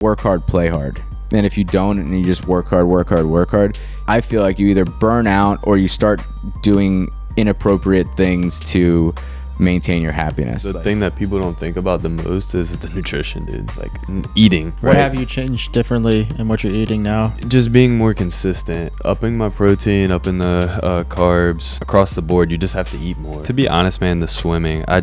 work hard, play hard. And if you don't and you just work hard, I feel like you either burn out or you start doing inappropriate things to maintain your happiness. The thing that people don't think about the most is the nutrition, dude. Like eating. What have you changed differently in what you're eating now? Just being more consistent, upping my protein, upping the carbs across the board. You just have to eat more. To be honest, man, the swimming, I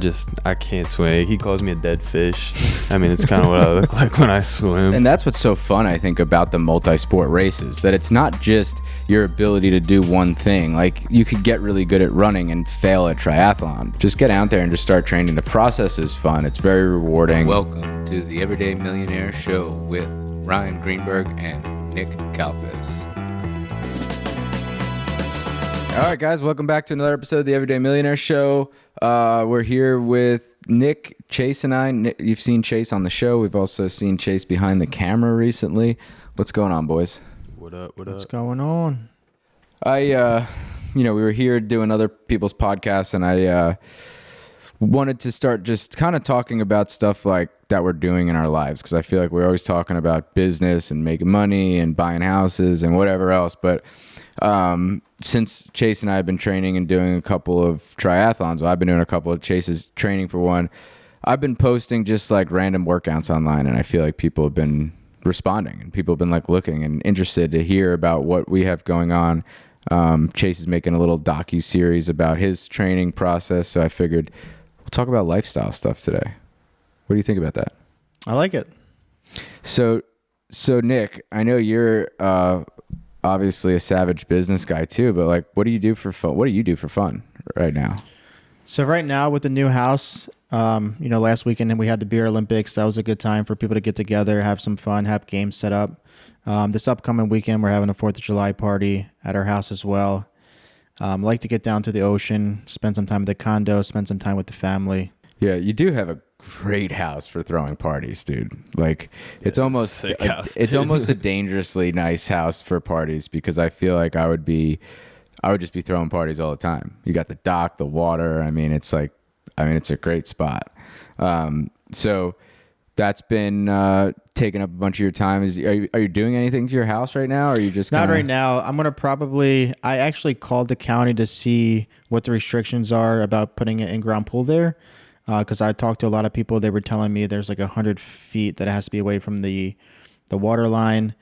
can't swim. He calls me a dead fish. I mean, it's kind of what I look like when I swim. And that's what's so fun, I think, about the multi-sport races, that it's not just your ability to do one thing. Like, you could get really good at running and fail at triathlon. Just get out there and just start training. The process is fun. It's very rewarding. Welcome to the Everyday Millionaire Show with Ryan Greenberg and Nick Kalfas. All right, guys, welcome back to another episode of the Everyday Millionaire Show. We're here with Nick, Chase, and I. Nick, you've seen Chase on the show. We've also seen Chase behind the camera recently. What's going on, boys? What up? What's going on? We were here doing other people's podcasts, and I wanted to start just kind of talking about stuff like that we're doing in our lives, because I feel like we're always talking about business and making money and buying houses and whatever else. But since Chase and I have been training and doing a couple of triathlons, well, I've been doing a couple of Chase's training for one. I've been posting just like random workouts online, and I feel like people have been responding and people have been like looking and interested to hear about what we have going on. Chase is making a little docu-series about his training process, so I figured we'll talk about lifestyle stuff today. What do you think about that? I like it. So Nick, I know you're obviously a savage business guy too, but like, what do you do for fun? What do you do for fun right now? So right now with the new house, last weekend we had the Beer Olympics. That was a good time for people to get together, have some fun, have games set up. This upcoming weekend, we're having a 4th of July party at our house as well. Like to get down to the ocean, spend some time at the condo, spend some time with the family. Yeah, you do have a great house for throwing parties, dude. Like, it's almost almost a dangerously nice house for parties, because I feel like I would just be throwing parties all the time. You got the dock, the water. It's a great spot. So that's been taking up a bunch of your time. Are you doing anything to your house right now, or are you just Not right now. I'm going to I actually called the county to see what the restrictions are about putting an in-ground pool there. Because I talked to a lot of people. They were telling me there's like 100 feet that it has to be away from the water line.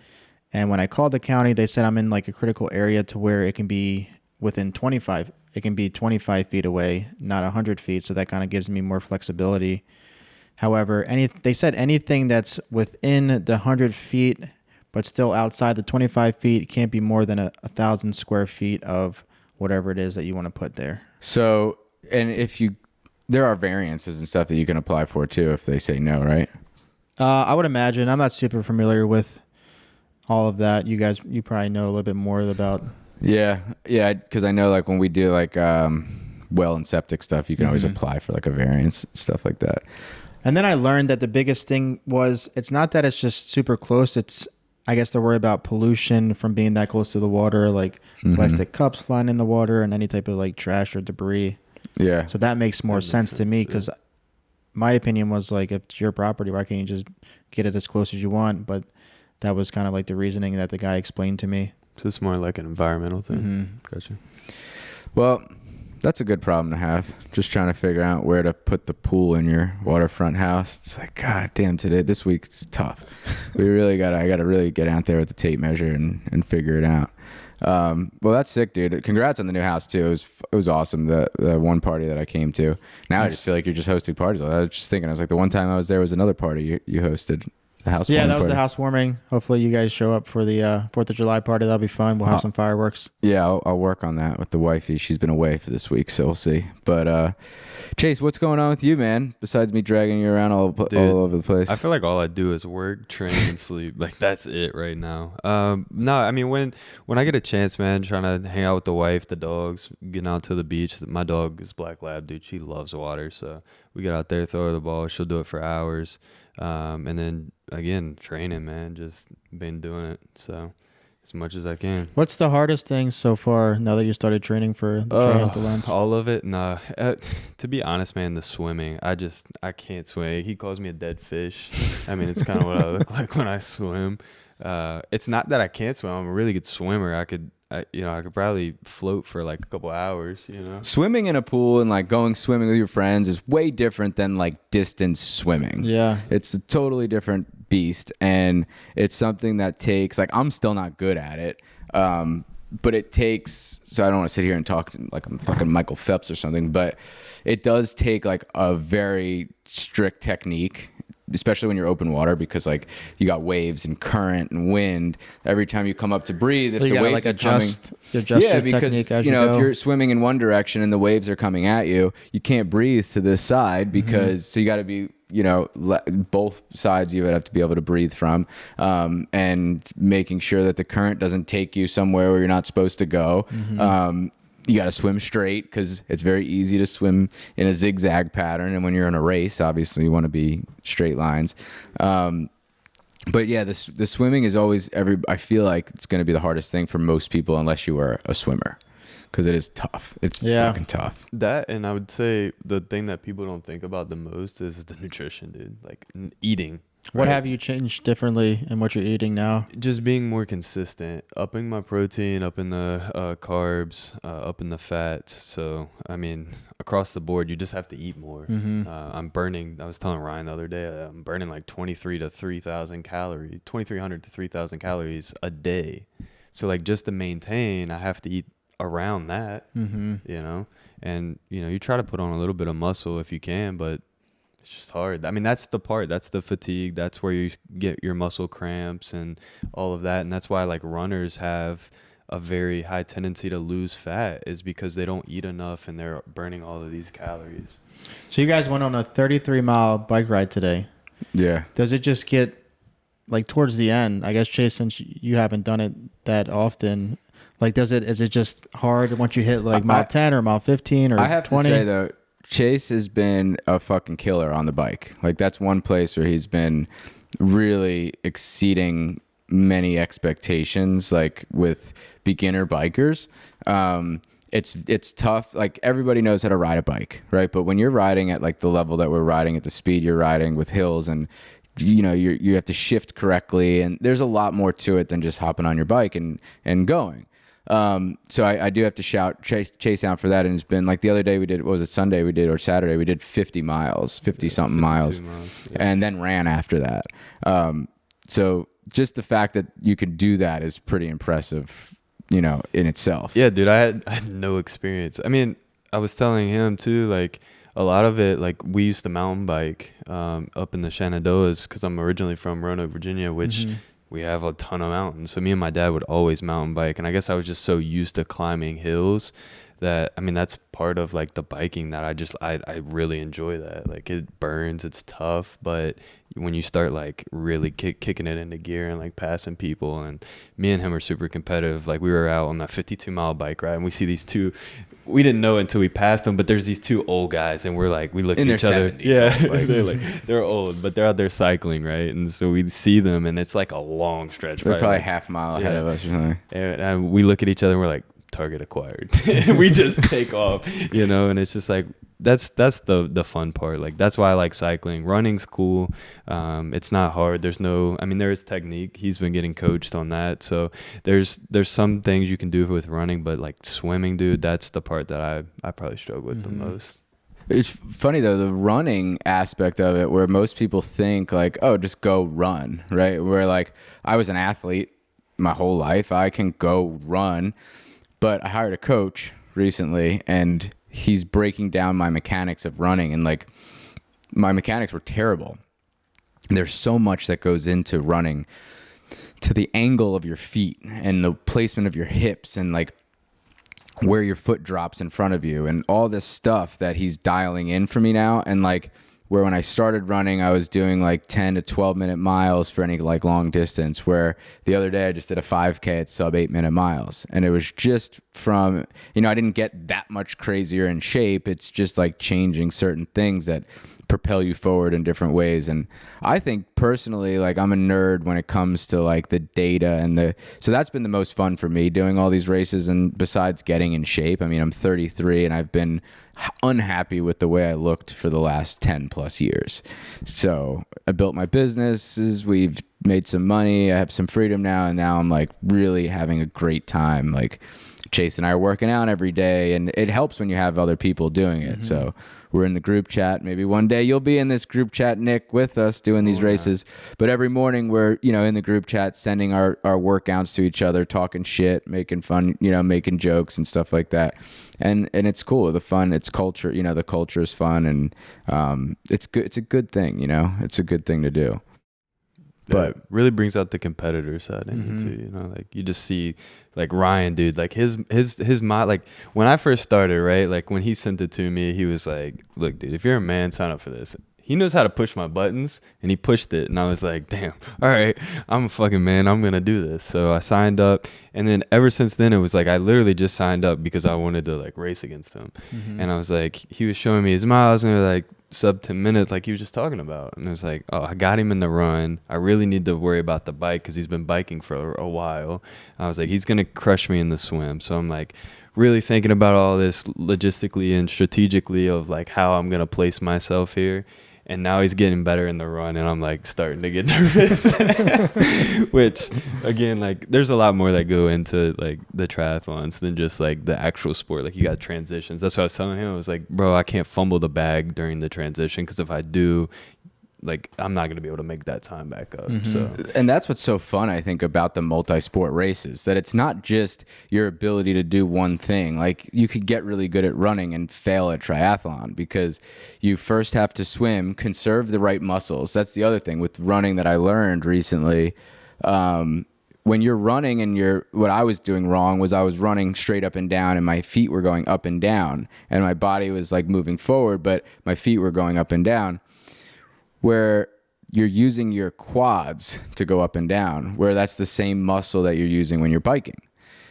And when I called the county, they said I'm in like a critical area to where it can be within 25. It can be 25 feet away, not 100 feet. So that kind of gives me more flexibility. However, they said anything that's within the 100 feet, but still outside the 25 feet, can't be more than 1,000 square feet of whatever it is that you want to put there. So, and there are variances and stuff that you can apply for too if they say no, right? I would imagine. I'm not super familiar with all of that. You probably know a little bit more about. Yeah, because I know like when we do like well and septic stuff, you can always apply for like a variance, stuff like that. And then I learned that the biggest thing was it's not that it's just super close. It's, I guess, they're worried about pollution from being that close to the water, like plastic cups flying in the water and any type of like trash or debris. Yeah. So that makes more sense to me, because my opinion was like, if it's your property, why can't you just get it as close as you want? But that was kind of like the reasoning that the guy explained to me. So it's more like an environmental thing. Gotcha. Well, that's a good problem to have. Just trying to figure out where to put the pool in your waterfront house. It's like, God damn, this week is tough. I got to really get out there with the tape measure and figure it out. Well, that's sick, dude. Congrats on the new house too. It was awesome. The one party that I came to. Now I just feel like you're just hosting parties. I was just thinking, I was like, the one time I was there was another party you hosted. The house. Yeah, that was party. the housewarming. Hopefully you guys show up for the 4th of July party. That'll be fun. We'll have some fireworks. Yeah, I'll work on that with the wifey. She's been away for this week, so we'll see. But Chase, what's going on with you, man? Besides me dragging you around all over the place. I feel like all I do is work, train, and sleep. Like, that's it right now. No, when I get a chance, man, trying to hang out with the wife, the dogs, getting out to the beach. My dog is Black Lab, dude. She loves water, so we get out there, throw her the ball. She'll do it for hours. And then again, training, man, just been doing it. So as much as I can. What's the hardest thing so far now that you started training for the triathlons? All of it? Nah. To be honest, man, the swimming. I can't swim. He calls me a dead fish. I mean, it's kind of what I look like when I swim. It's not that I can't swim. I'm a really good swimmer. I could probably float for like a couple hours, Swimming in a pool and like going swimming with your friends is way different than like distance swimming. Yeah. It's a totally different beast, and it's something that takes, like, I'm still not good at it. But it takes, so I don't want to sit here and talk like I'm fucking Michael Phelps or something, but it does take like a very strict technique, especially when you're open water, because like you got waves and current and wind. Every time you come up to breathe, if So you the gotta, waves like, are coming, adjust yeah, your because technique as you know, go. if you're swimming in one direction and the waves are coming at you, you can't breathe to this side because so you got to be, both sides you would have to be able to breathe from, and making sure that the current doesn't take you somewhere where you're not supposed to go. You got to swim straight because it's very easy to swim in a zigzag pattern. And when you're in a race, obviously you want to be straight lines. But yeah, the swimming is always I feel like it's going to be the hardest thing for most people unless you are a swimmer, because it is tough. It's fucking tough. That, and I would say the thing that people don't think about the most is the nutrition, dude. Like eating. What right? have you changed differently in what you're eating now? Just being more consistent, upping my protein, upping the carbs, upping the fats. So, I mean, across the board, you just have to eat more. I'm burning, I was telling Ryan the other day, I'm burning like 2,300 to 3,000 calories a day. So, like, just to maintain, I have to eat around that, and, you try to put on a little bit of muscle if you can, but it's just hard. I mean, that's the part. That's the fatigue. That's where you get your muscle cramps and all of that. And that's why like runners have a very high tendency to lose fat, is because they don't eat enough and they're burning all of these calories. So you guys went on a 33-mile bike ride today. Yeah. Does it just get like towards the end? I guess, Chase, since you haven't done it that often, like is it just hard once you hit like mile 10 or mile 15 or 20? I have to say though, Chase has been a fucking killer on the bike. Like that's one place where he's been really exceeding many expectations, like with beginner bikers. It's tough. Like everybody knows how to ride a bike, right? But when you're riding at like the level that we're riding, at the speed you're riding with hills, and you have to shift correctly, and there's a lot more to it than just hopping on your bike and going. So I do have to shout Chase out for that. And it's been like the other day Sunday or Saturday, we did 50 something miles, and then ran after that. So just the fact that you can do that is pretty impressive, in itself. Yeah, dude, I had no experience. I mean, I was telling him too, like a lot of it, like we used to mountain bike, up in the Shenandoahs, cause I'm originally from Roanoke, Virginia, which we have a ton of mountains. So me and my dad would always mountain bike. And I guess I was just so used to climbing hills that, I mean, that's part of like the biking that I really enjoy that. Like it burns, it's tough, but when you start like really kicking it into gear and like passing people, and me and him are super competitive. Like we were out on that 52-mile bike ride and we see these two, we didn't know until we passed them, but there's these two old guys and we're like, we look at each other. 70s, Yeah. They're old, but they're out there cycling, right? And so we see them and it's like a long stretch. They're probably like, half a mile ahead of us or something. And we look at each other and we're like, target acquired. We just take off, and it's just like, that's the fun part. Like that's why I like cycling. Running's cool. It's not hard. There is technique. He's been getting coached on that. So there's some things you can do with running, but like swimming, dude, that's the part that I probably struggle with the most. It's funny though, the running aspect of it, where most people think like, oh, just go run, right? Where like I was an athlete my whole life, I can go run, but I hired a coach recently and he's breaking down my mechanics of running, and like my mechanics were terrible. There's so much that goes into running, to the angle of your feet and the placement of your hips and like where your foot drops in front of you and all this stuff that he's dialing in for me now. And like where when I started running, I was doing like 10 to 12 minute miles for any like long distance, where the other day I just did a 5K at sub 8 minute miles. And it was just from, I didn't get that much crazier in shape. It's just like changing certain things that propel you forward in different ways. And I think personally, like, I'm a nerd when it comes to like the data and so that's been the most fun for me doing all these races. And besides getting in shape, I mean, I'm 33 and I've been unhappy with the way I looked for the last 10 plus years. So I built my businesses, we've made some money, I have some freedom now, and now I'm like really having a great time. Like, Chase and I are working out every day, and it helps when you have other people doing it. So we're in the group chat. Maybe one day you'll be in this group chat, Nick, with us doing these races. But every morning we're, in the group chat, sending our workouts to each other, talking shit, making fun, making jokes and stuff like that. And it's cool. The fun, it's culture, the culture is fun, and it's good. It's a good thing, it's a good thing to do. But really brings out the competitor side in you too, like you just see like Ryan, dude, like his mind, like when I first started, right, like when he sent it to me, he was like, look, dude, if you're a man, sign up for this. He knows how to push my buttons, and he pushed it, and I was like, damn, all right, I'm a fucking man, I'm gonna do this. So I signed up, and then ever since then, it was like I literally just signed up because I wanted to like race against him. And I was like, he was showing me his miles, and they're like sub 10 minutes, like he was just talking about, and it was like, oh, I got him in the run. I really need to worry about the bike because he's been biking for a while. I was like, he's gonna crush me in the swim. So I'm like really thinking about all this logistically and strategically of like how I'm gonna place myself here. And now he's getting better in the run, and I'm like starting to get nervous. Which, again, like there's a lot more that go into like the triathlons than just like the actual sport. Like you got transitions. That's what I was telling him. I was like, bro, I can't fumble the bag during the transition because if I do, like I'm not going to be able to make that time back up. So, and that's what's so fun, I think, about the multi-sport races, that it's not just your ability to do one thing. Like you could get really good at running and fail at triathlon because you first have to swim, conserve the right muscles. That's the other thing with running that I learned recently. When you're running and what I was doing wrong was I was running straight up and down and my feet were going up and down and my body was like moving forward, but my feet were going up and down. Where you're using your quads to go up and down, where that's the same muscle that you're using when you're biking.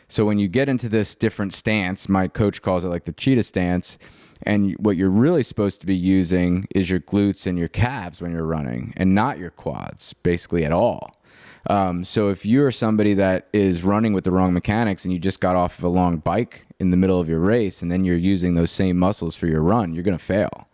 So when you get into this different stance, my coach calls it like the cheetah stance, and what you're really supposed to be using is your glutes and your calves when you're running, and not your quads, basically at all. So if you're somebody that is running with the wrong mechanics and you just got off of a long bike in the middle of your race, and then you're using those same muscles for your run, you're going to fail.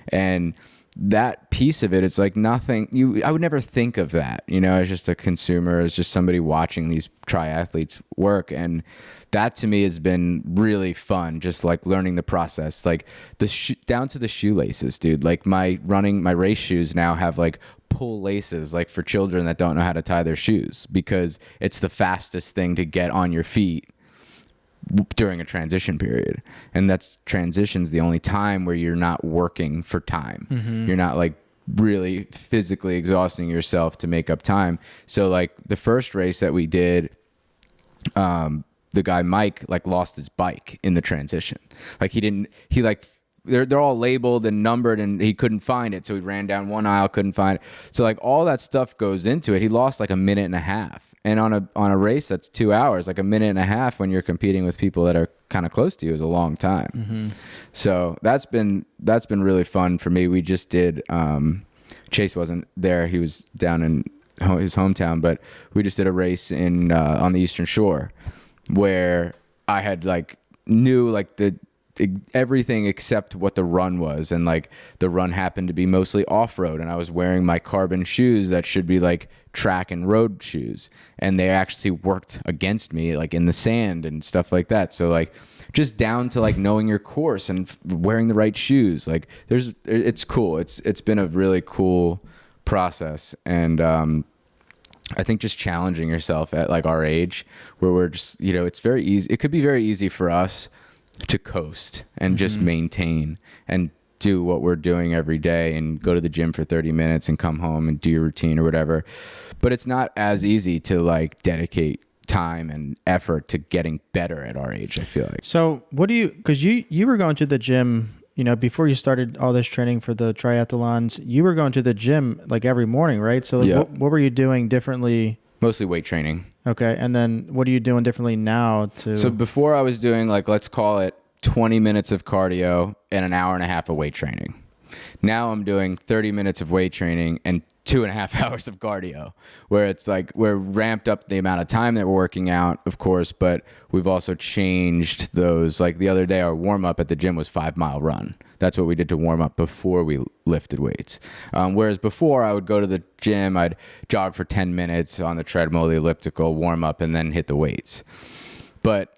And that piece of it, it's like nothing, I would never think of that, as just a consumer, as just somebody watching these triathletes work. And that to me has been really fun, just like learning the process, like down to the shoelaces, dude. Like my race shoes now have like pull laces, like for children that don't know how to tie their shoes, because it's the fastest thing to get on your feet during a transition period. And that's transition's the only time where you're not working for time. You're not like really physically exhausting yourself to make up time. So like the first race that we did, the guy Mike like lost his bike in the transition. Like they're all labeled and numbered and he couldn't find it. So he ran down one aisle, couldn't find it. So like all that stuff goes into it. He lost like a minute and a half. And on a race that's 2 hours, like a minute and a half when you're competing with people that are kind of close to you is a long time. So that's been really fun for me. We just did, Chase wasn't there. He was down in his hometown, but we just did a race on the Eastern Shore where I had knew everything except what the run was, and like the run happened to be mostly off-road, and I was wearing my carbon shoes that should be like track and road shoes, and they actually worked against me like in the sand and stuff like that. So like just down to like knowing your course and wearing the right shoes, like it's cool. It's been a really cool process. And I think just challenging yourself at like our age, where we're just, it's very easy. It could be very easy for us to coast and just maintain and do what we're doing every day and go to the gym for 30 minutes and come home and do your routine or whatever. But it's not as easy to like dedicate time and effort to getting better at our age, I feel like. So because you were going to the gym, before you started all this training for the triathlons, you were going to the gym like every morning, right? So like, what were you doing differently? Mostly weight training. Okay. And then what are you doing differently now So before I was doing like, let's call it 20 minutes of cardio and an hour and a half of weight training. Now I'm doing 30 minutes of weight training and 2.5 hours of cardio, where it's like we're ramped up the amount of time that we're working out, of course, but we've also changed those. Like the other day, our warm up at the gym was 5-mile run. That's what we did to warm up before we lifted weights. Whereas before, I would go to the gym, I'd jog for 10 minutes on the treadmill, the elliptical, warm up, and then hit the weights. But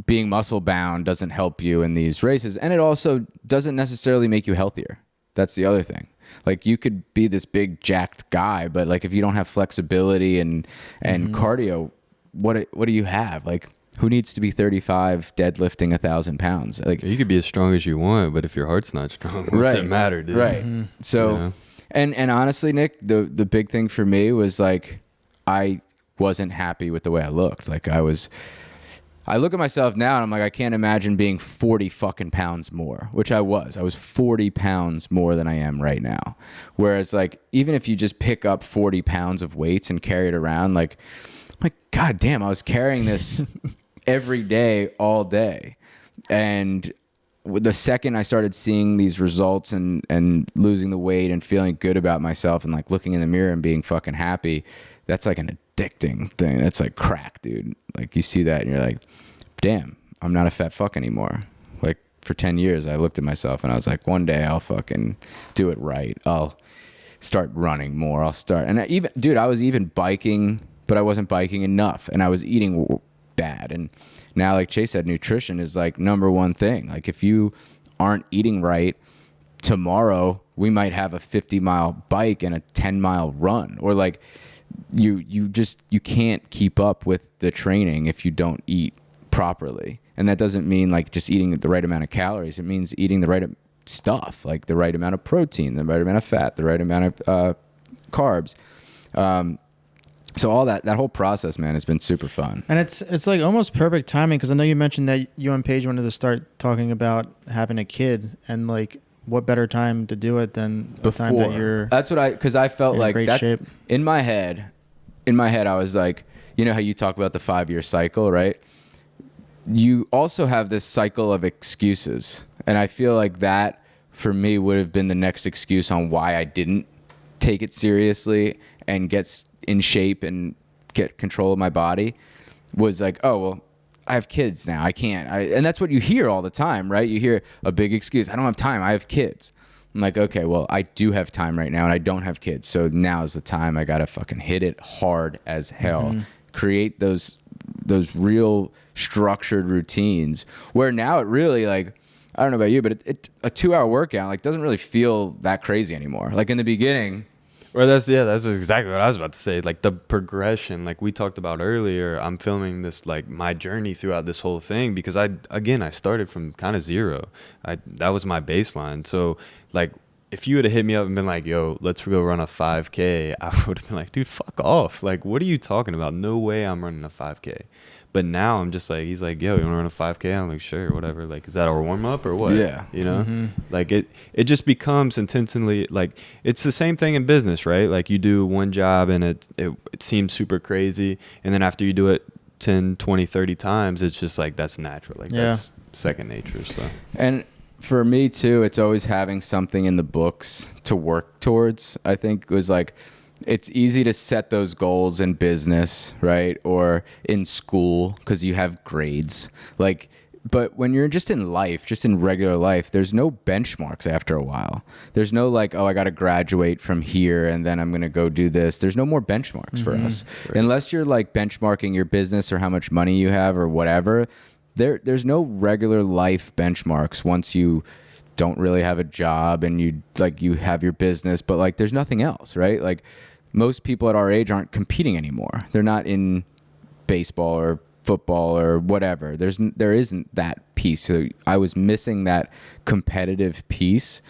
being muscle bound doesn't help you in these races, and it also doesn't necessarily make you healthier. That's the other thing. Like you could be this big jacked guy, but like if you don't have flexibility and cardio, what do you have? Like who needs to be 35 deadlifting 1,000 pounds? Like You could be as strong as you want, but if your heart's not strong, what's it matter, dude? Right. So, You know? and honestly, Nick, the big thing for me was like I wasn't happy with the way I looked. Like I look at myself now and I'm like, I can't imagine being 40 fucking pounds more, which I was. I was 40 pounds more than I am right now. Whereas like, even if you just pick up 40 pounds of weights and carry it around, like, I'm like, God damn, I was carrying this every day, all day. And the second I started seeing these results and losing the weight and feeling good about myself and like looking in the mirror and being fucking happy, that's like an addicting thing. That's like crack, dude. Like you see that and you're like, damn, I'm not a fat fuck anymore. Like for 10 years, I looked at myself and I was like, one day I'll fucking do it right. I'll start running more. And I was even biking, but I wasn't biking enough and I was eating bad. And now, like Chase said, nutrition is like number one thing. Like if you aren't eating right, tomorrow we might have a 50-mile bike and a 10-mile run, or like you can't keep up with the training if you don't eat properly. And that doesn't mean like just eating the right amount of calories. It means eating the right stuff, like the right amount of protein, the right amount of fat, the right amount of carbs. So all that whole process, man, has been super fun. And it's like almost perfect timing, because I know you mentioned that you and Paige wanted to start talking about having a kid, and like what better time to do it than the time that you're. That's what because I felt like great that shape. In my head, I was like, you know how you talk about the 5-year cycle, right? You also have this cycle of excuses, and I feel like that for me would have been the next excuse on why I didn't take it seriously and get in shape and get control of my body, was like, oh, well, I have kids now. I can't. And that's what you hear all the time, right? You hear a big excuse. I don't have time. I have kids. I'm like, okay, well, I do have time right now and I don't have kids. So now is the time I got to fucking hit it hard as hell. Create those real structured routines where now it really, like, I don't know about you, but a 2-hour workout like doesn't really feel that crazy anymore. Like in the beginning. Well, that's exactly what I was about to say. Like the progression, like we talked about earlier, I'm filming this, like my journey throughout this whole thing, because I started from kind of zero. That was my baseline. So like if you would have hit me up and been like, yo, let's go run a 5K, I would have been like, dude, fuck off. Like, what are you talking about? No way I'm running a 5K. But now I'm just like, he's like, yo, you want to run a 5K? I'm like, sure, whatever. Like, is that our warm up or what? Yeah. You know, like it just becomes intentionally, like it's the same thing in business, right? Like you do one job and it seems super crazy. And then after you do it 10, 20, 30 times, it's just like, that's natural. Like that's second nature. So. And for me too, it's always having something in the books to work towards. I think it was like, it's easy to set those goals in business, right? Or in school, because you have grades. Like, but when you're just in life, just in regular life, there's no benchmarks after a while. There's no like, oh, I got to graduate from here and then I'm going to go do this. There's no more benchmarks for us. Right. Unless you're like benchmarking your business or how much money you have or whatever. There's no regular life benchmarks once you don't really have a job and you have your business, but like there's nothing else, right? Like most people at our age aren't competing anymore. They're not in baseball or football or whatever. There isn't that piece. So I was missing that competitive piece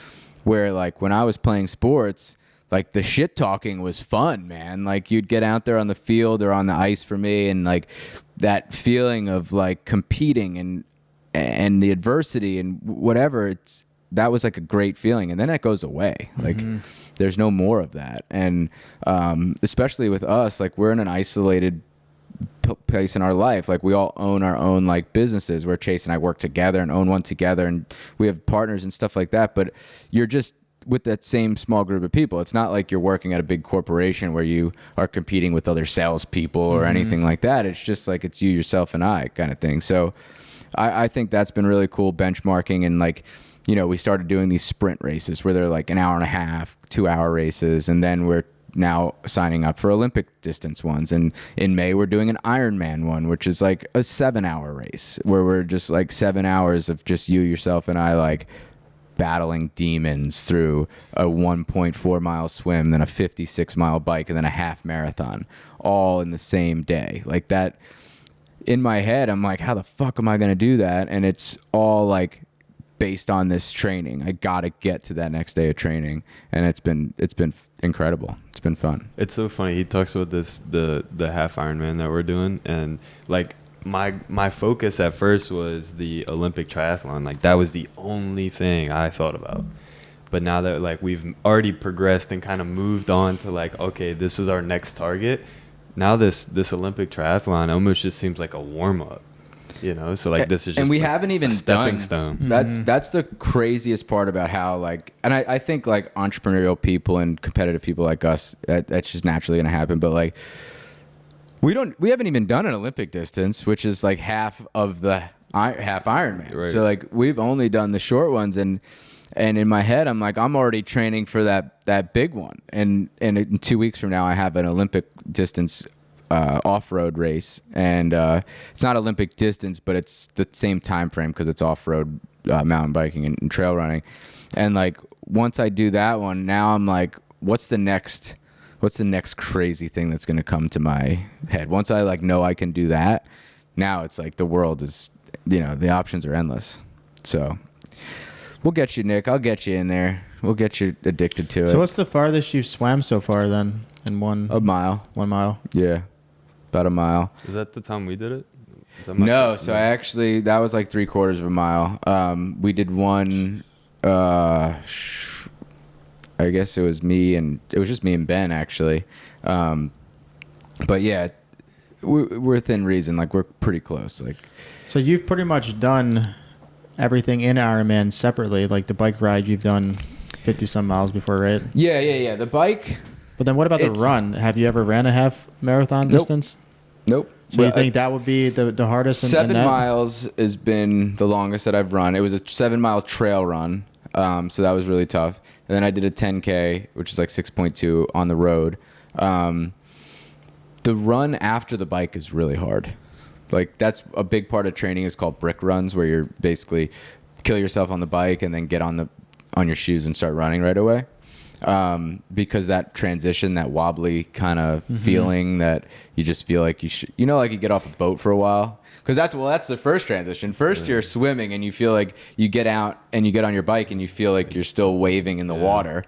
where like when I was playing sports, like the shit talking was fun, man. Like you'd get out there on the field or on the ice for me, and like that feeling of like competing and the adversity and whatever, that was like a great feeling. And then that goes away. Like there's no more of that. And especially with us, like we're in an isolated place in our life. Like we all own our own like businesses where Chase and I work together and own one together, and we have partners and stuff like that. But you're just with that same small group of people. It's not like you're working at a big corporation where you are competing with other salespeople or anything like that. It's just like it's you, yourself, and I kind of thing. So I think that's been really cool, benchmarking. And like, you know, we started doing these sprint races where they're like an hour and a half, 2-hour races. And then we're now signing up for Olympic distance ones. And in May, we're doing an Ironman one, which is like a 7-hour race where we're just like 7 hours of just you, yourself, and I, like battling demons through a 1.4 mile swim, then a 56-mile bike, and then a half marathon, all in the same day. Like that, in my head, I'm like, how the fuck am I going to do that? And it's all like based on this training. I got to get to that next day of training. And it's been incredible. It's been fun. It's so funny. He talks about this, the half Ironman that we're doing. And like my focus at first was the Olympic triathlon. Like that was the only thing I thought about. But now that like we've already progressed and kind of moved on to like, okay, this is our next target. Now this Olympic triathlon almost just seems like a warm up, you know? So like this is just and we like haven't even a stepping done stone. That's the craziest part about how like, and I think like entrepreneurial people and competitive people like us, that's just naturally going to happen. But like, we haven't even done an Olympic distance, which is like half of the half Ironman. Right. So like we've only done the short ones, and in my head, I'm like, I'm already training for that big one. And in 2 weeks from now, I have an Olympic distance off-road race. And it's not Olympic distance, but it's the same time frame because it's off-road mountain biking and trail running. And like, once I do that one, now I'm like, what's the next crazy thing that's going to come to my head? Once I like know I can do that, now it's like the world is, you know, the options are endless. So we'll get you, Nick. I'll get you in there. We'll get you addicted to it. So what's the farthest you've swam so far then in A mile. 1 mile? Yeah. About a mile. Is that the time we did it? No. So I actually, that was like 3/4 of a mile. We did one, I guess it was just me and Ben actually. But yeah, we're within reason. Like we're pretty close. Like, So you've pretty much done everything in Ironman separately, like the bike ride you've done 50 some miles before, right? yeah. The bike. But then what about the run? Have you ever ran a half marathon distance? Nope. So you think that would be the hardest? 7 miles has been the longest that I've run. It was a 7-mile trail run. So that was really tough. And then I did a 10K, which is like 6.2 on the road. The run after the bike is really hard. Like that's a big part of training is called brick runs, where you're basically kill yourself on the bike and then get on your shoes and start running right away. Because that transition, that wobbly kind of feeling that you just feel like you should, like you get off a boat for a while. Cause that's the first transition. First you're swimming and you feel like you get out and you get on your bike and you feel like you're still waving in the water.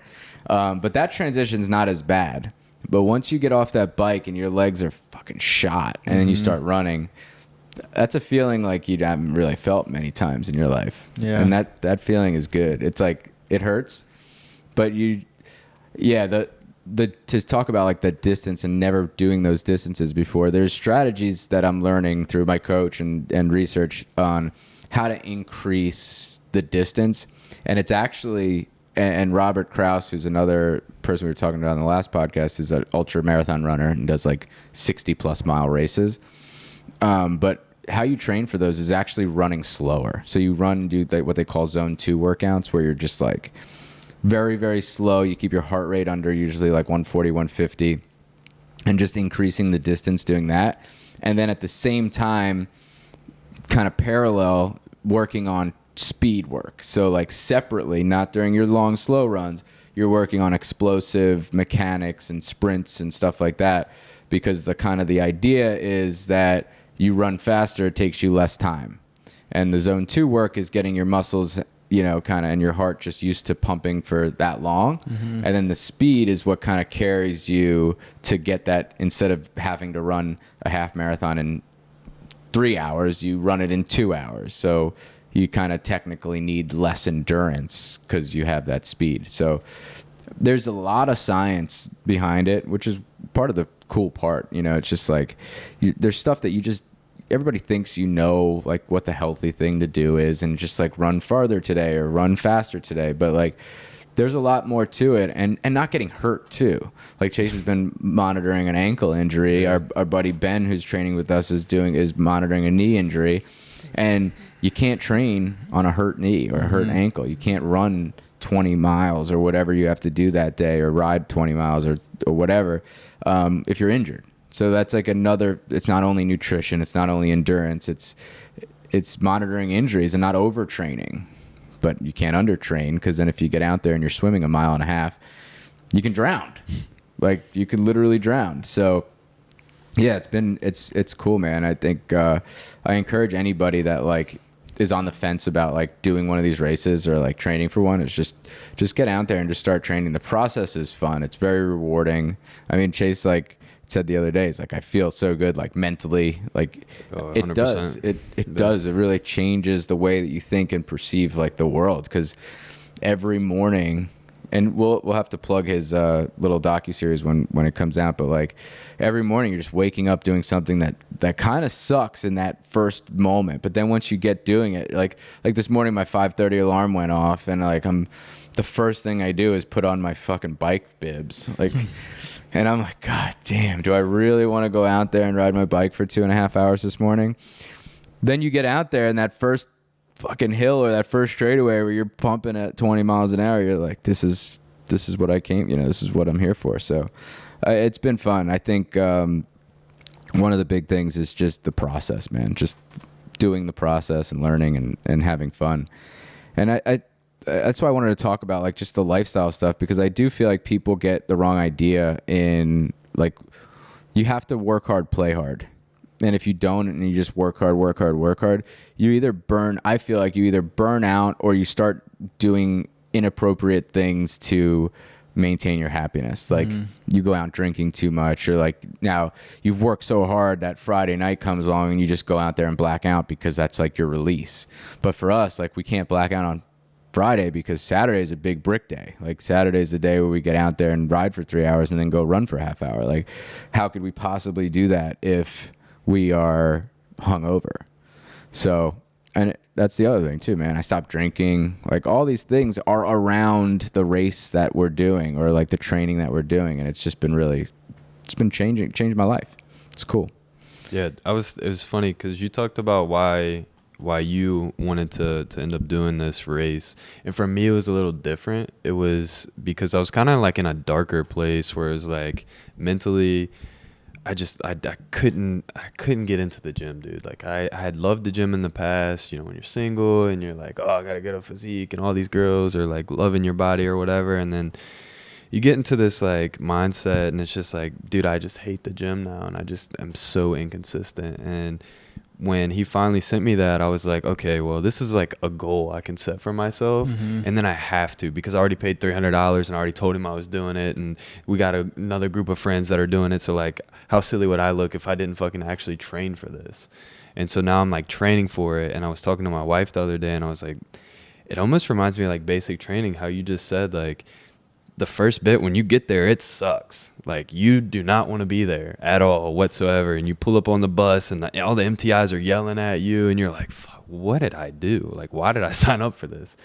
But that transition's not as bad. But once you get off that bike and your legs are fucking shot and then you start running, that's a feeling like you haven't really felt many times in your life. Yeah. And that feeling is good. It's like, it hurts, but to talk about like the distance and never doing those distances before, there's strategies that I'm learning through my coach and research on how to increase the distance. And it's actually, and Robert Kraus, who's another person we were talking about on the last podcast, is an ultra marathon runner and does like 60+ mile races. But how you train for those is actually running slower. So you run and do what they call zone 2 workouts, where you're just like very, very slow. You keep your heart rate under usually like 140, 150, and just increasing the distance doing that. And then at the same time, kind of parallel, working on speed work. So like separately, not during your long, slow runs, you're working on explosive mechanics and sprints and stuff like that, because the idea is that you run faster, it takes you less time. And the zone 2 work is getting your muscles, and your heart just used to pumping for that long. And then the speed is what kind of carries you to get that. Instead of having to run a half marathon in 3 hours, you run it in 2 hours. So you kind of technically need less endurance because you have that speed. So there's a lot of science behind it, which is part of the cool part. It's just like there's stuff that everybody thinks like what the healthy thing to do is, and just like run farther today or run faster today. But like there's a lot more to it, and not getting hurt too. Like Chase has been monitoring an ankle injury. Our buddy Ben, who's training with us, is monitoring a knee injury, and you can't train on a hurt knee or a hurt ankle. You can't run 20 miles or whatever you have to do that day, or ride 20 miles or whatever, if you're injured. So that's like another, it's not only nutrition, it's not only endurance, it's monitoring injuries and not overtraining. But you can't undertrain, because then if you get out there and you're swimming 1.5 miles, you can drown. Like, you can literally drown. So yeah, it's cool, man. I think I encourage anybody that like is on the fence about like doing one of these races or like training for one, is just get out there and just start training. The process is fun. It's very rewarding. I mean, Chase like said the other day, he's like, I feel so good, like mentally, like it does. It does. It really changes the way that you think and perceive like the world. Because every morning, and we'll have to plug his little docuseries when it comes out, but like every morning you're just waking up doing something that kind of sucks in that first moment, but then once you get doing it, like this morning my 5:30 alarm went off, and like the first thing I do is put on my fucking bike bibs, like and I'm like, God damn, do I really want to go out there and ride my bike for 2.5 hours this morning? Then you get out there, and that first fucking hill or that first straightaway where you're pumping at 20 miles an hour, you're like, this is what I came, this is what I'm here for. So it's been fun. I think one of the big things is just the process, man, just doing the process and learning and having fun. And I that's why I wanted to talk about like just the lifestyle stuff, because I do feel like people get the wrong idea in like, you have to work hard, play hard. And if you don't, and you just work hard, I feel like you either burn out, or you start doing inappropriate things to maintain your happiness. Like you go out drinking too much, or like now you've worked so hard that Friday night comes along and you just go out there and black out because that's like your release. But for us, like we can't black out on Friday because Saturday is a big brick day. Like Saturday is the day where we get out there and ride for 3 hours and then go run for half hour. Like how could we possibly do that if we are hungover? So, and that's the other thing too, man. I stopped drinking. Like all these things are around the race that we're doing, or like the training that we're doing. And it's just been changed my life. It's cool. Yeah. It was funny because you talked about why you wanted to end up doing this race. And for me, it was a little different. It was because I was kind of like in a darker place where it was like mentally, I couldn't get into the gym, dude. Like I had loved the gym in the past, when you're single and you're like, oh, I got to get a physique, and all these girls are like loving your body or whatever. And then you get into this like mindset, and it's just like, dude, I just hate the gym now. And I just am so inconsistent. And when he finally sent me that, I was like, okay, well, this is like a goal I can set for myself. And then I have to, because I already paid $300 and I already told him I was doing it. And we got another group of friends that are doing it. So like, how silly would I look if I didn't fucking actually train for this? And so now I'm like training for it. And I was talking to my wife the other day, and I was like, it almost reminds me of like basic training, how you just said, like, the first bit, when you get there, it sucks. Like, you do not want to be there at all whatsoever. And you pull up on the bus, and all the MTIs are yelling at you, and you're like, fuck, what did I do? Like, why did I sign up for this?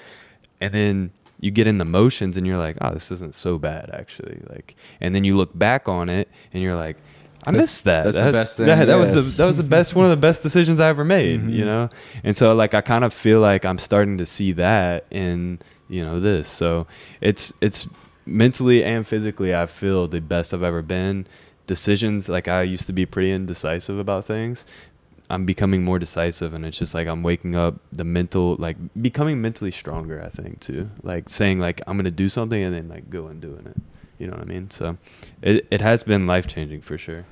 And then you get in the motions, and you're like, oh, this isn't so bad, actually. Like, and then you look back on it, and you're like, I missed that. That's the best thing. That was the best, one of the best decisions I ever made, And so, like, I kind of feel like I'm starting to see that in, this. So it's mentally and physically, I feel the best I've ever been. Decisions, like I used to be pretty indecisive about things. I'm becoming more decisive, and it's just like I'm waking up like becoming mentally stronger, I think, too. Like saying like I'm going to do something and then like go and doing it. You know what I mean? So it has been life-changing for sure.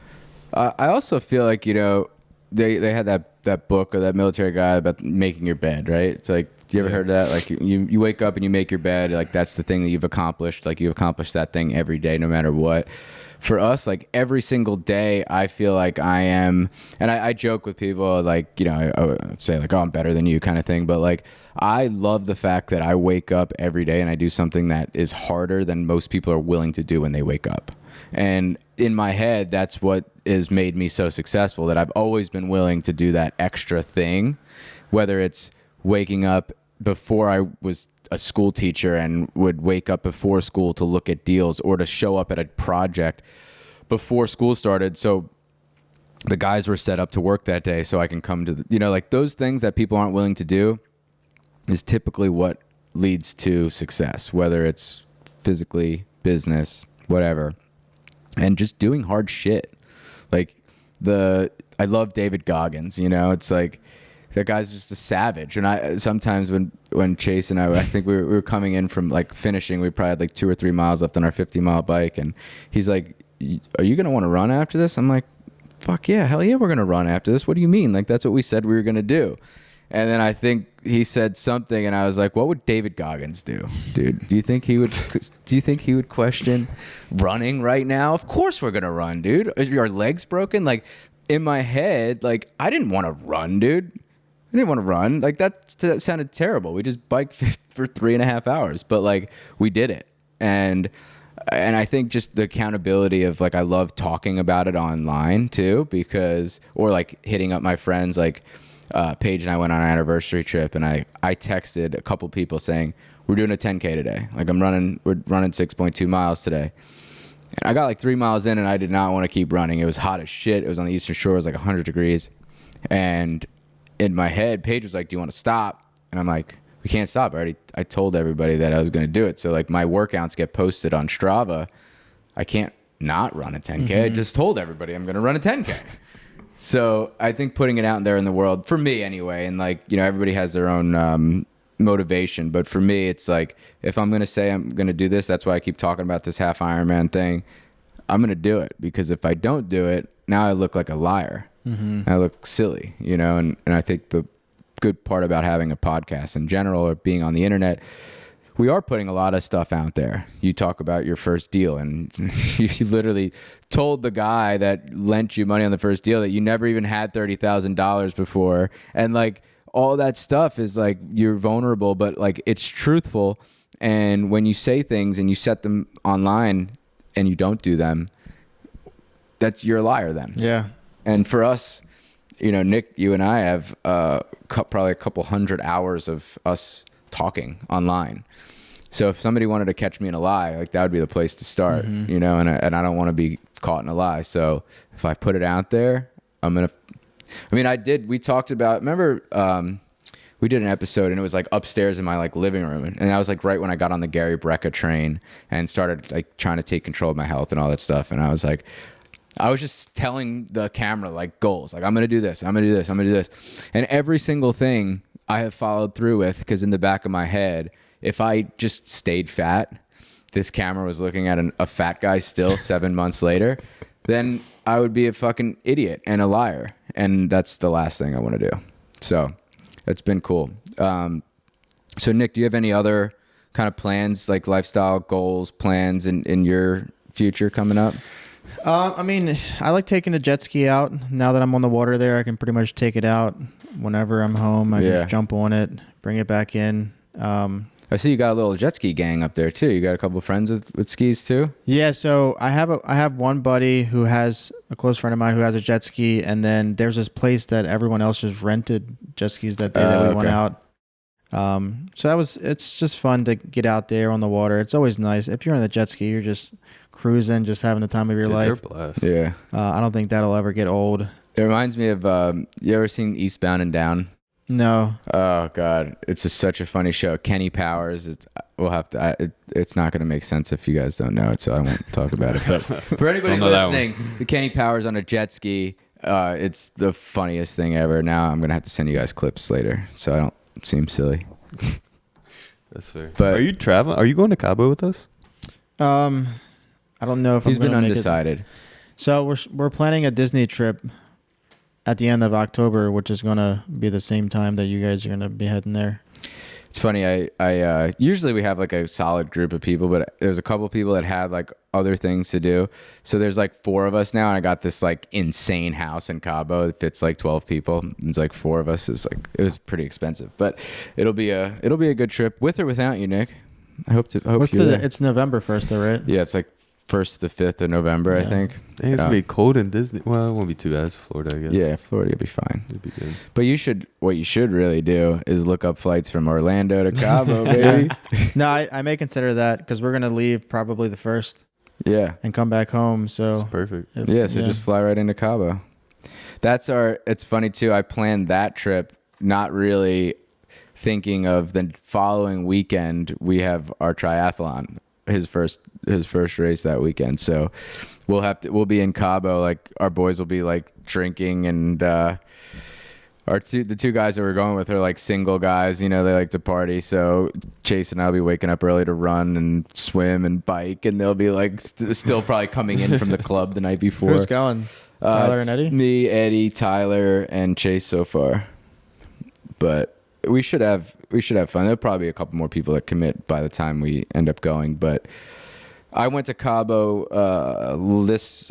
I also feel like, they had that book, or that military guy about making your bed, right? It's like, you ever heard that? Like you wake up and you make your bed, like that's the thing that you've accomplished. Like you've accomplished that thing every day, no matter what. For us, like every single day, I feel like I am, and I joke with people, like, I would say like, oh, I'm better than you kind of thing. But like, I love the fact that I wake up every day and I do something that is harder than most people are willing to do when they wake up. And in my head, that's what has made me so successful, that I've always been willing to do that extra thing, whether it's waking up before I was a school teacher and would wake up before school to look at deals or to show up at a project before school started. So the guys were set up to work that day so I can come to the, like those things that people aren't willing to do is typically what leads to success, whether it's physically, business, whatever. And just doing hard shit. Like I love David Goggins, it's like that guy's just a savage. And I sometimes when Chase and I think we were coming in from like finishing, we probably had like 2 or 3 miles left on our 50-mile bike. And he's like, are you going to want to run after this? I'm like, fuck yeah, hell yeah, we're going to run after this. What do you mean? Like, that's what we said we were going to do. And then I think he said something, and I was like, what would David Goggins do, dude? Do you think he would question running right now? Of course we're going to run, dude. Are your legs broken? Like, in my head, like, I didn't want to run, dude. I didn't want to run. Like, that sounded terrible. We just biked for 3.5 hours, but, like, we did it. And I think just the accountability of, like, I love talking about it online, too, or, like, hitting up my friends, like, Paige and I went on our anniversary trip, and I texted a couple people saying, we're doing a 10K today. Like, we're running 6.2 miles today. And I got like 3 miles in, and I did not want to keep running. It was hot as shit. It was on the Eastern Shore. It was like 100 degrees. And in my head, Paige was like, do you want to stop? And I'm like, we can't stop. I told everybody that I was going to do it. So like my workouts get posted on Strava. I can't not run a 10K. Mm-hmm. I just told everybody I'm going to run a 10K. So I think putting it out there in the world, for me anyway, and like, everybody has their own motivation. But for me, it's like, if I'm going to say I'm going to do this, that's why I keep talking about this half Ironman thing. I'm going to do it, because if I don't do it, now I look like a liar. Mm-hmm. I look silly, and I think the good part about having a podcast in general or being on the internet, we are putting a lot of stuff out there. You talk about your first deal, and you literally told the guy that lent you money on the first deal that you never even had $30,000 before. And like all that stuff is like, you're vulnerable, but like it's truthful. And when you say things and you set them online and you don't do them, you're a liar then. Yeah. And for us, Nick, you and I have probably a couple 100 hours of us talking online. So if somebody wanted to catch me in a lie, like that would be the place to start, mm-hmm. And I don't want to be caught in a lie. So if I put it out there, we talked about, remember, we did an episode and it was like upstairs in my like living room. And that was like right when I got on the Gary Brecka train and started like trying to take control of my health and all that stuff. And I was just telling the camera like goals, like I'm going to do this, I'm going to do this, I'm going to do this. And every single thing I have followed through with, because in the back of my head, if I just stayed fat, this camera was looking at a fat guy still 7 months later, then I would be a fucking idiot and a liar. And that's the last thing I want to do. So it's been cool. So Nick, do you have any other kind of plans, like lifestyle goals, plans in your future coming up? I like taking the jet ski out. Now that I'm on the water there, I can pretty much take it out whenever I'm home. I can just jump on it, bring it back in. I see you got a little jet ski gang up there too. You got a couple of friends with skis too? Yeah, so I have one buddy who has a close friend of mine who has a jet ski, and then there's this place that everyone else just rented jet skis that day that we went out. So it's just fun to get out there on the water. It's always nice. If you're on the jet ski, you're just cruising, just having the time of your life. They're blessed. Yeah. I don't think that'll ever get old. It reminds me of, you ever seen Eastbound and Down? No. Oh God, it's such a funny show. Kenny Powers. It's not going to make sense if you guys don't know it, so I won't talk about it. But for anybody listening, the Kenny Powers on a jet ski, it's the funniest thing ever. Now I'm going to have to send you guys clips later, so I don't seem silly. That's fair. But are you traveling? Are you going to Cabo with us? I don't know if he's I'm been gonna undecided. Make it. So we're planning a Disney trip at the end of October, which is going to be the same time that you guys are going to be heading there. It's funny. I usually we have like a solid group of people, but there's a couple of people that had like other things to do. So there's like 4 of us now, and I got this like insane house in Cabo that fits like 12 people. It's like 4 of us. It was pretty expensive, but it'll be a good trip with or without you, Nick. I hope you. It's November 1st, though, right? Yeah, it's like 1st to the 5th of November, I think. I think it's gonna be cold in Disney. Well, it won't be too bad. It's Florida, I guess. Yeah, Florida will be fine. It'd be good. But what you should really do is look up flights from Orlando to Cabo, baby. No, I may consider that because we're gonna leave probably the 1st Yeah. and come back home. So It's perfect. Yeah, so just fly right into Cabo. It's funny too. I planned that trip not really thinking of the following weekend we have our triathlon, his first race that weekend. So we'll be in Cabo, like our boys will be like drinking, and the two guys that we're going with are like single guys, they like to party. So Chase and I'll be waking up early to run and swim and bike, and they'll be like still probably coming in from the club the night before. who's going? Tyler and Eddie? Me, Eddie, Tyler, and Chase so far. But we should have fun. There'll probably be a couple more people that commit by the time we end up going. But I went to Cabo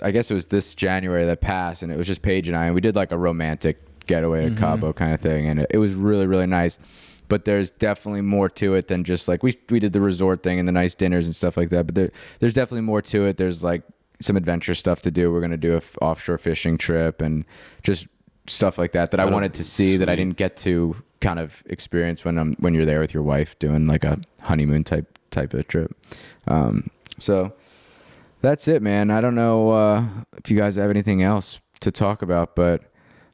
I guess it was this January that passed, and it was just Paige and I, and we did like a romantic getaway to Cabo kind of thing, and it was really, really nice. But there's definitely more to it than just like we did the resort thing and the nice dinners and stuff like that. But there's definitely more to it. There's like some adventure stuff to do. We're gonna do a offshore fishing trip and just stuff like that I wanted to see that I didn't get to kind of experience when you're there with your wife doing like a honeymoon type of trip. So that's it, man. I don't know if you guys have anything else to talk about, but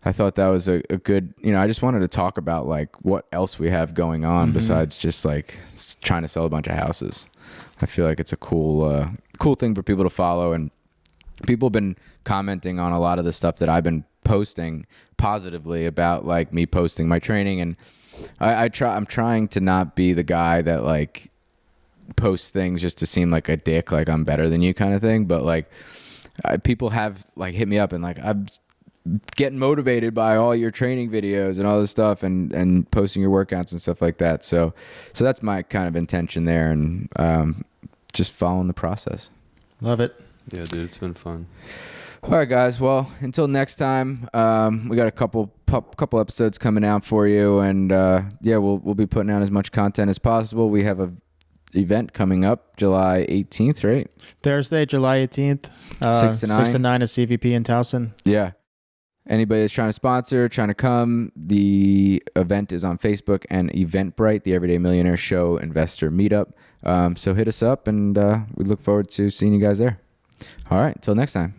I thought that was a good, I just wanted to talk about like what else we have going on besides just like trying to sell a bunch of houses. I feel like it's a cool thing for people to follow, and people have been commenting on a lot of the stuff that I've been posting positively about, like me posting my training, and I'm trying to not be the guy that like posts things just to seem like a dick, like I'm better than you kind of thing. But like people have like hit me up and like I'm getting motivated by all your training videos and all this stuff, and posting your workouts and stuff like that. So that's my kind of intention there, and just following the process. Love it. Yeah, dude, it's been fun. All right, guys. Well, until next time, we got a couple episodes coming out for you, and we'll be putting out as much content as possible. We have a event coming up July 18th, right? Thursday, July 18th, 6 to 9. 6 to 9 at CVP in Towson. Yeah. Anybody that's trying to sponsor, trying to come, the event is on Facebook and Eventbrite, the Everyday Millionaire Show Investor Meetup. So hit us up, and we look forward to seeing you guys there. All right, until next time.